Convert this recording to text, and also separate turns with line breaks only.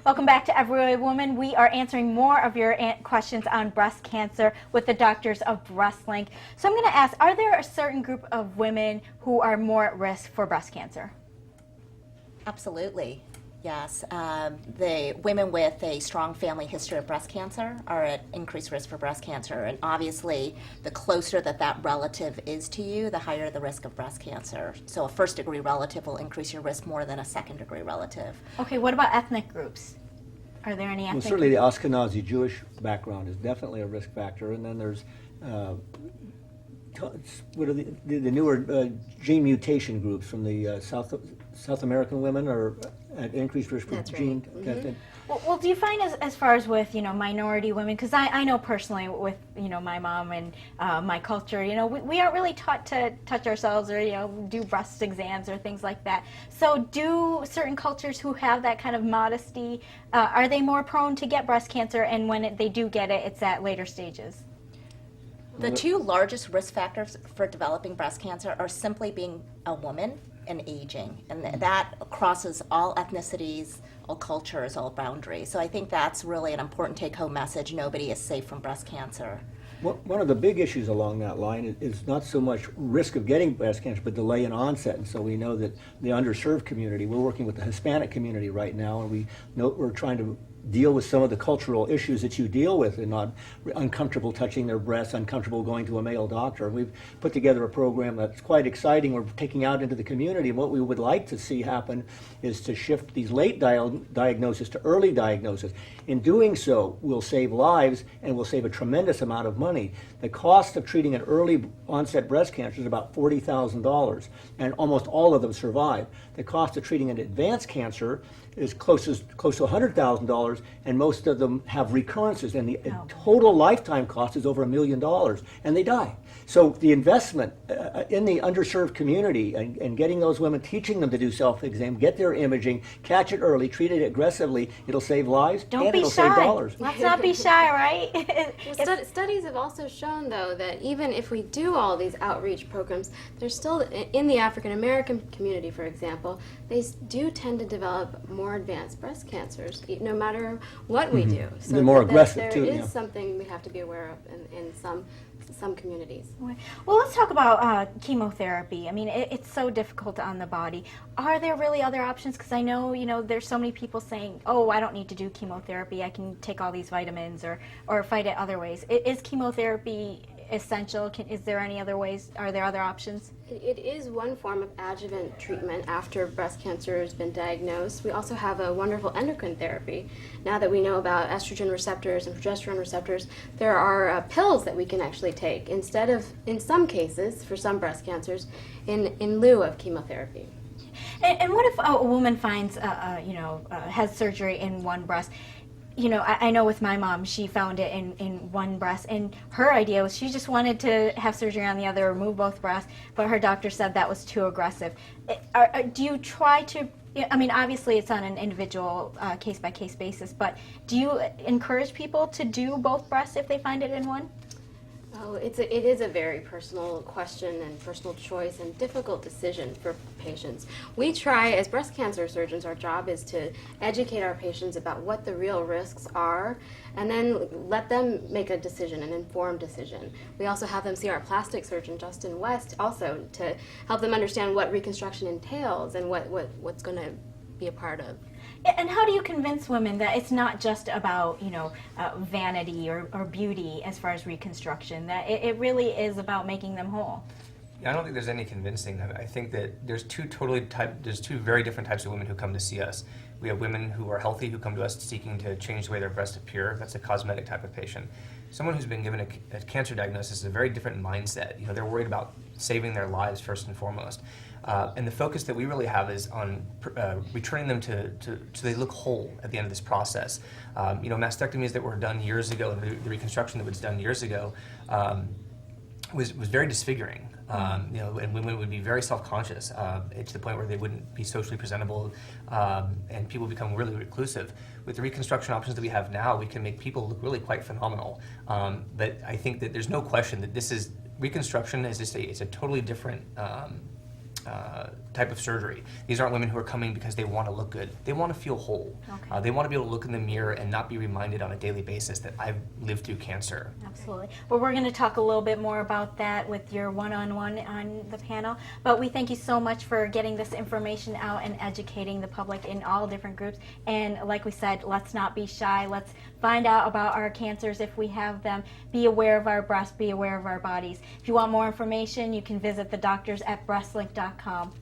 Welcome back to Every Woman. We are answering more of your questions on breast cancer with the doctors of Breastlink. So I'm going to ask, are there a certain group of women who are more at risk for breast cancer?
Absolutely, yes. The women with a strong family history of breast cancer are at increased risk for breast cancer. And obviously, the closer that relative is to you, the higher the risk of breast cancer. So a first-degree relative will increase your risk more than a second-degree relative.
Okay, what about ethnic groups? Are there any ethnic
Well, certainly the
groups?
Ashkenazi Jewish background is definitely a risk factor, and then there's what are the newer gene mutation groups from the South American women are at increased risk for
That's right.
gene
Mm-hmm.
testing.
Well, do you find as far as with, minority women, because I know personally with, my mom and my culture, we aren't really taught to touch ourselves or, do breast exams or things like that. So do certain cultures who have that kind of modesty, are they more prone to get breast cancer, and when they do get it, it's at later stages?
The two largest risk factors for developing breast cancer are simply being a woman and aging. And that crosses all ethnicities, all cultures, all boundaries. So I think that's really an important take-home message. Nobody is safe from breast cancer.
One of the big issues along that line is not so much risk of getting breast cancer, but delay in onset. And so we know that the underserved community, we're working with the Hispanic community right now, and we're trying to deal with some of the cultural issues that you deal with, and not uncomfortable touching their breasts, uncomfortable going to a male doctor. We've put together a program that's quite exciting. We're taking out into the community, and what we would like to see happen is to shift these late diagnosis to early diagnosis. In doing so, we'll save lives and we'll save a tremendous amount of money. The cost of treating an early onset breast cancer is about $40,000, and almost all of them survive. The cost of treating an advanced cancer is close to $100,000, and most of them have recurrences, and the total lifetime cost is over $1 million, and they die. So the investment in the underserved community and getting those women, teaching them to do self-exam, get their imaging, catch it early, treat it aggressively, it'll save lives,
Don't
and
be
it'll
shy.
save dollars.
Let's not be shy, right?
Well, studies have also shown, though, that even if we do all these outreach programs, there's still, in the African American community, for example, they do tend to develop more advanced breast cancers, no matter what we do. So
They're more
that
aggressive, too,
There
yeah.
is something we have to be aware of in some communities.
Well, let's talk about chemotherapy. I mean, it's so difficult on the body. Are there really other options? Because I know, there's so many people saying, oh, I don't need to do chemotherapy. I can take all these vitamins or fight it other ways. Is chemotherapy essential? Is there any other ways? Are there other options?
It is one form of adjuvant treatment after breast cancer has been diagnosed. We also have a wonderful endocrine therapy. Now that we know about estrogen receptors and progesterone receptors, there are pills that we can actually take instead of, in some cases, for some breast cancers, in lieu of chemotherapy.
And what if a woman finds, has surgery in one breast? I know with my mom, she found it in one breast, and her idea was she just wanted to have surgery on the other, remove both breasts, but her doctor said that was too aggressive. Do you try to, I mean, obviously it's on an individual case-by-case basis, but do you encourage people to do both breasts if they find it in one?
Oh, it is a very personal question and personal choice and difficult decision for patients. We try, as breast cancer surgeons, our job is to educate our patients about what the real risks are and then let them make a decision, an informed decision. We also have them see our plastic surgeon, Justin West, also to help them understand what reconstruction entails and what's going to be a part of.
And how do you convince women that it's not just about, vanity or beauty as far as reconstruction, that it really is about making them whole?
Yeah, I don't think there's any convincing. I think that there's two very different types of women who come to see us. We have women who are healthy who come to us seeking to change the way their breasts appear. That's a cosmetic type of patient. Someone who's been given a cancer diagnosis is a very different mindset. They're worried about saving their lives first and foremost. And the focus that we really have is on returning them so they look whole at the end of this process. Mastectomies that were done years ago and the reconstruction that was done years ago was very disfiguring. And women would be very self-conscious to the point where they wouldn't be socially presentable, and people become really reclusive. With the reconstruction options that we have now, we can make people look really quite phenomenal. But I think that there's no question that reconstruction is just it's a totally different type of surgery. These aren't women who are coming because they want to look good. They want to feel whole.
Okay.
They want to be able to look in the mirror and not be reminded on a daily basis that I've lived through cancer.
Absolutely. Well, we're going to talk a little bit more about that with your one-on-one on the panel. But we thank you so much for getting this information out and educating the public in all different groups. And like we said, let's not be shy. Let's find out about our cancers if we have them. Be aware of our breasts. Be aware of our bodies. If you want more information, you can visit the doctors at breastlink.com.